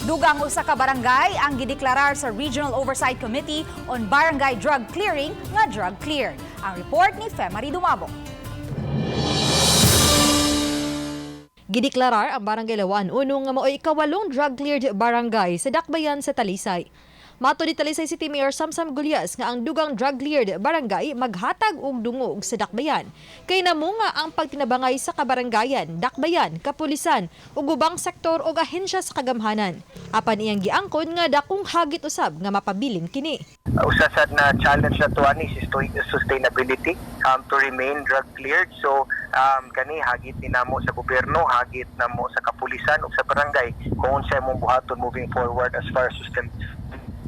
Dugang usa ka barangay ang gideklarar sa Regional Oversight Committee on Barangay Drug Clearing nga drug cleared. Ang report ni Femari Dumabo. Gideklarar ang Barangay Lawan Uno nga mao'y ikawalong drug cleared barangay sa Dakbayan sa Talisay. Mato ni Talisay City Mayor Samsam Gulyas nga ang dugang drug cleared barangay maghatag og dungog sa Dakbayan. Kay namo nga ang pagtinabangay sa kabarangayan, Dakbayan, kapulisan ug ubang sektor o ahensya sa kagamhanan. Apan iyang giangkon nga dakong hagit usab nga mapabilin kini. Usasad na challenge na to ani is sustainability to remain drug cleared. So kani hagit ni namo sa gobyerno, hagit namo sa kapulisan ug sa barangay kung unsa imong buhaton moving forward as far as sustainability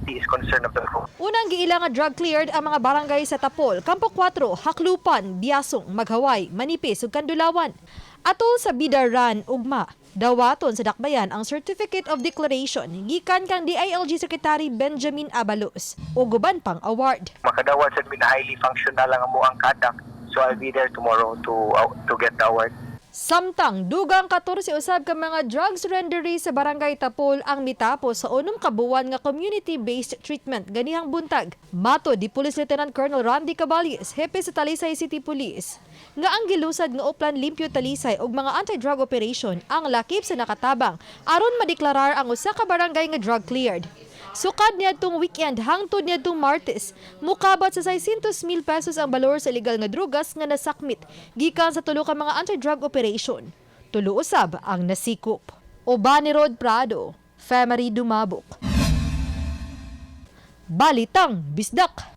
is concerned of the group. Unang giila nga drug cleared ang mga barangay sa Tapol, Campo 4, Haklupan, Biasong, Maghaway, Manipis ug Kandulawan. Atol sa Bidaran, Ugma, dawaton sa Dakbayan ang Certificate of Declaration gikan kang DILG Secretary Benjamin Abalos ug uban pang award. Makadawat sa highly functional ang amo ang kadak. So I'll be there tomorrow to get the award. Samtang dugang 14 usab ka mga drug surrendery sa Barangay Tapol ang mitapos sa 6 ka buwan nga community-based treatment ganihang buntag. Mato di Police Lieutenant Colonel Randy Caballes, hepe sa Talisay City Police, nga ang gilusad nga uplan limpyo Talisay og mga anti-drug operation ang lakip sa nakatabang aron madeklarar ang usa ka barangay nga drug cleared. Sukad niadtong weekend hangtod niadtong Martes, mukabat sa 600,000 pesos ang balor sa illegal nga drugas nga nasakmit gikan sa tulo ka mga anti-drug operation. Tulo usab ang nasikop. Uban ni Rod Prado, Femari Dumabok. Balitang Bisdak.